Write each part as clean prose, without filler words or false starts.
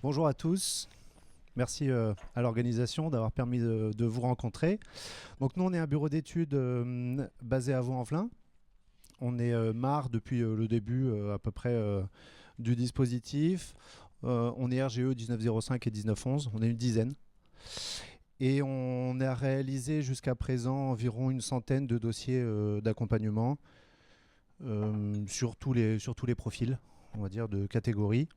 Bonjour à tous. Merci à l'organisation d'avoir permis de vous rencontrer. Donc nous, on est un bureau d'études basé à Vaux-en-Velin. On est MAR depuis le début à peu près du dispositif. On est RGE 1905 et 1911. On est une dizaine. Et on a réalisé jusqu'à présent environ une centaine de dossiers d'accompagnement sur tous les profils, on va dire, de catégories.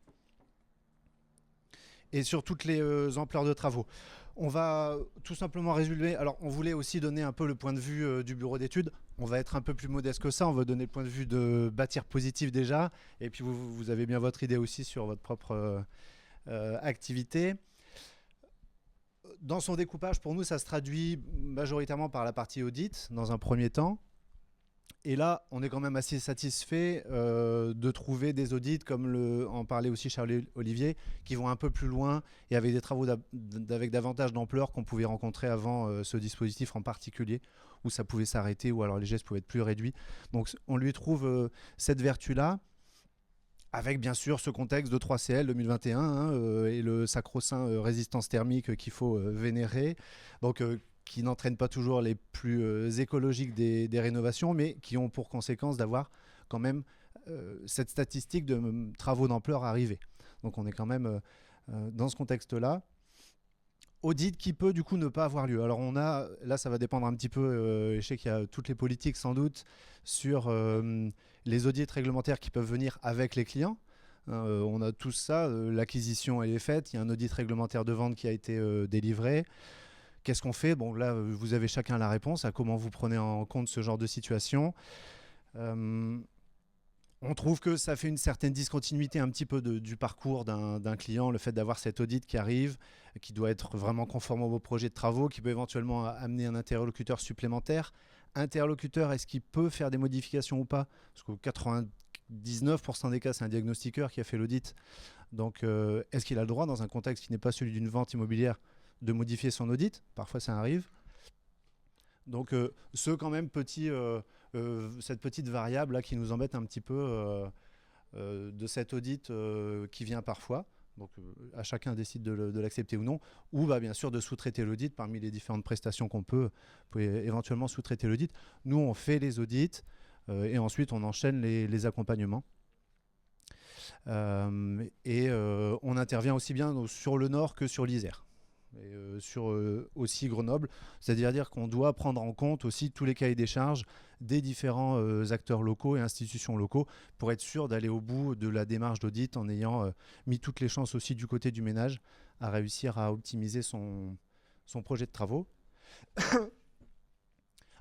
Et sur toutes les ampleurs de travaux. On va tout simplement résumer. Alors, on voulait aussi donner un peu le point de vue du bureau d'études. On va être un peu plus modeste que ça. On va donner le point de vue de bâtir positif déjà. Et puis, vous avez bien votre idée aussi sur votre propre activité. Dans son découpage, pour nous, ça se traduit majoritairement par la partie audit, dans un premier temps. Et là, on est quand même assez satisfait de trouver des audits, comme en parlait aussi Charles-Olivier, qui vont un peu plus loin et avec des travaux avec davantage d'ampleur qu'on pouvait rencontrer avant ce dispositif en particulier, où ça pouvait s'arrêter, ou alors les gestes pouvaient être plus réduits. Donc on lui trouve cette vertu-là, avec bien sûr ce contexte de 3CL 2021 et le sacro-saint résistance thermique qu'il faut vénérer. Donc qui n'entraînent pas toujours les plus écologiques des rénovations, mais qui ont pour conséquence d'avoir quand même cette statistique de travaux d'ampleur arrivés. Donc on est quand même dans ce contexte-là. Audit qui peut du coup ne pas avoir lieu. Alors on a, là ça va dépendre un petit peu, je sais qu'il y a toutes les politiques sans doute, sur les audits réglementaires qui peuvent venir avec les clients. On a tout ça, l'acquisition elle est faite, il y a un audit réglementaire de vente qui a été délivré. Qu'est-ce qu'on fait? Bon, là, vous avez chacun la réponse à comment vous prenez en compte ce genre de situation. On trouve que ça fait une certaine discontinuité un petit peu du parcours d'un client, le fait d'avoir cet audit qui arrive, qui doit être vraiment conforme au projet de travaux, qui peut éventuellement amener un interlocuteur supplémentaire. Interlocuteur, est-ce qu'il peut faire des modifications ou pas? Parce que 99% des cas, c'est un diagnostiqueur qui a fait l'audit. Donc, est-ce qu'il a le droit, dans un contexte qui n'est pas celui d'une vente immobilière, de modifier son audit? Parfois ça arrive. Donc quand même cette petite variable là qui nous embête un petit peu de cet audit qui vient parfois. Donc à chacun décide de l'accepter ou non, ou bah, bien sûr de sous-traiter l'audit parmi les différentes prestations qu'on peut éventuellement sous-traiter l'audit. Nous on fait les audits et ensuite on enchaîne les accompagnements. On intervient aussi bien sur le Nord que sur l'Isère. Et sur aussi Grenoble, c'est-à-dire qu'on doit prendre en compte aussi tous les cahiers des charges des différents acteurs locaux et institutions locaux pour être sûr d'aller au bout de la démarche d'audit en ayant mis toutes les chances aussi du côté du ménage à réussir à optimiser son projet de travaux.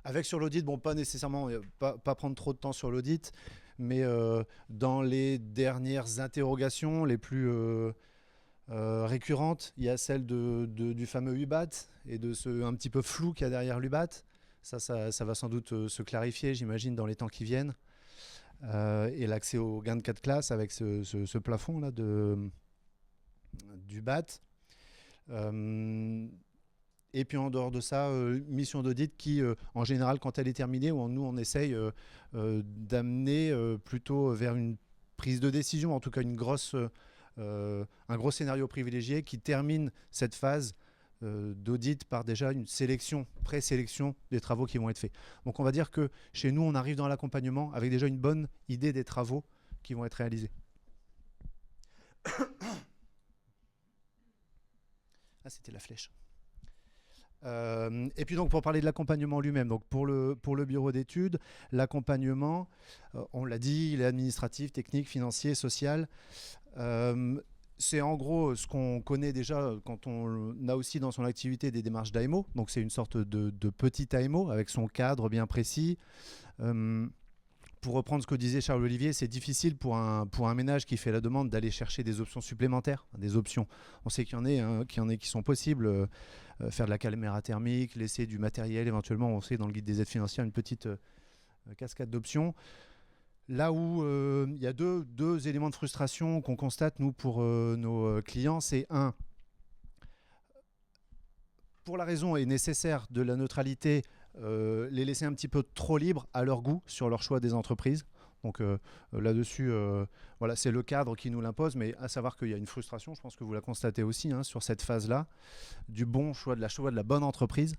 Avec sur l'audit, bon, pas nécessairement, pas prendre trop de temps sur l'audit, mais dans les dernières interrogations les plus récurrente, il y a celle du fameux UBAT et de ce un petit peu flou qu'il y a derrière l'UBAT. Ça va sans doute se clarifier, j'imagine, dans les temps qui viennent. Et l'accès au gain de 4 classes avec ce plafond là du BAT. Et puis en dehors de ça, mission d'audit qui, en général, quand elle est terminée, nous on essaye d'amener plutôt vers une prise de décision, en tout cas un gros scénario privilégié qui termine cette phase d'audit par déjà une présélection des travaux qui vont être faits. Donc on va dire que chez nous, on arrive dans l'accompagnement avec déjà une bonne idée des travaux qui vont être réalisés. Ah, c'était la flèche. Et puis donc pour parler de l'accompagnement lui-même, donc pour le bureau d'études, l'accompagnement, on l'a dit, il est administratif, technique, financier, social. C'est en gros ce qu'on connaît déjà quand on a aussi dans son activité des démarches d'AMO. Donc c'est une sorte de petit AMO avec son cadre bien précis. Pour reprendre ce que disait Charles-Olivier, c'est difficile pour un ménage qui fait la demande d'aller chercher des options supplémentaires, des options. On sait qu'il y en a qui sont possibles. Faire de la caméra thermique, laisser du matériel éventuellement. On sait dans le guide des aides financières une petite cascade d'options. Là où il y a deux éléments de frustration qu'on constate, nous, pour nos clients, c'est pour la raison et nécessaire de la neutralité, les laisser un petit peu trop libres à leur goût sur leur choix des entreprises. Donc là-dessus, voilà, c'est le cadre qui nous l'impose, mais à savoir qu'il y a une frustration, je pense que vous la constatez aussi hein, sur cette phase-là, du bon choix, de la bonne entreprise.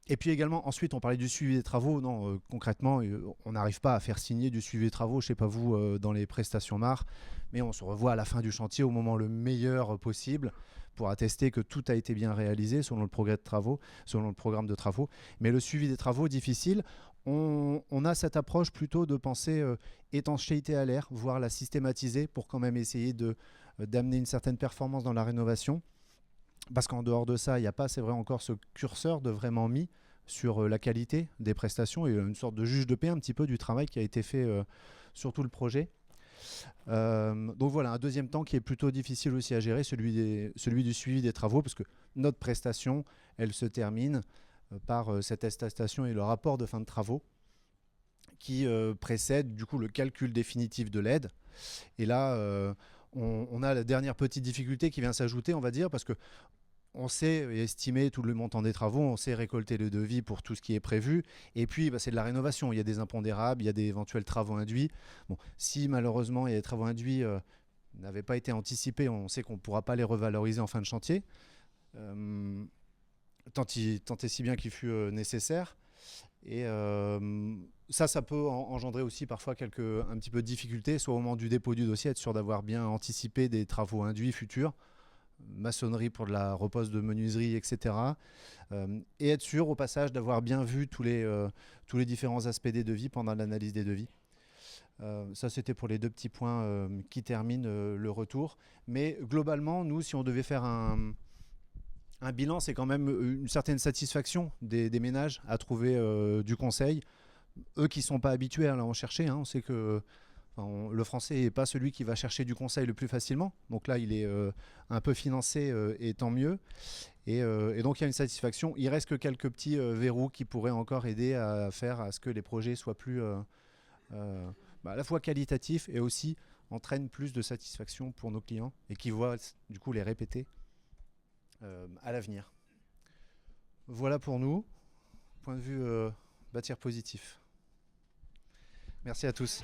Et puis également, ensuite, on parlait du suivi des travaux. Non, concrètement, on n'arrive pas à faire signer du suivi des travaux, je ne sais pas vous, dans les prestations MAR, mais on se revoit à la fin du chantier au moment le meilleur possible pour attester que tout a été bien réalisé selon le progrès de travaux, selon le programme de travaux. Mais le suivi des travaux, difficile. On a cette approche plutôt de penser étanchéité à l'air, voire la systématiser pour quand même essayer d'amener une certaine performance dans la rénovation. Parce qu'en dehors de ça, il n'y a pas, c'est vrai, encore ce curseur de vraiment mis sur la qualité des prestations et une sorte de juge de paix un petit peu du travail qui a été fait sur tout le projet. Donc voilà, un deuxième temps qui est plutôt difficile aussi à gérer, celui du suivi des travaux, parce que notre prestation, elle se termine par cette attestation et le rapport de fin de travaux qui précède du coup le calcul définitif de l'aide. Et là, on a la dernière petite difficulté qui vient s'ajouter, on va dire, parce que on sait estimer tout le montant des travaux, on sait récolter le devis pour tout ce qui est prévu. Et puis, c'est de la rénovation. Il y a des impondérables, il y a des éventuels travaux induits. Bon, si malheureusement, il y a des travaux induits n'avaient pas été anticipés, on sait qu'on ne pourra pas les revaloriser en fin de chantier. Tant et si bien qu'il fut nécessaire. Et ça peut engendrer aussi parfois un petit peu de difficultés, soit au moment du dépôt du dossier, être sûr d'avoir bien anticipé des travaux induits futurs, maçonnerie pour de la repose de menuiserie, etc. Et être sûr au passage d'avoir bien vu tous les différents aspects des devis pendant l'analyse des devis. Ça, c'était pour les deux petits points qui terminent le retour. Mais globalement, nous, si on devait faire un bilan, c'est quand même une certaine satisfaction des ménages à trouver du conseil. Eux qui ne sont pas habitués à en chercher, hein, on sait que le français n'est pas celui qui va chercher du conseil le plus facilement. Donc là, il est un peu financé et tant mieux. Et donc, il y a une satisfaction. Il reste que quelques petits verrous qui pourraient encore aider à faire à ce que les projets soient plus à la fois qualitatifs et aussi entraînent plus de satisfaction pour nos clients et qui voient du coup les répéter à l'avenir. Voilà pour nous, point de vue bâtir positif. Merci à tous.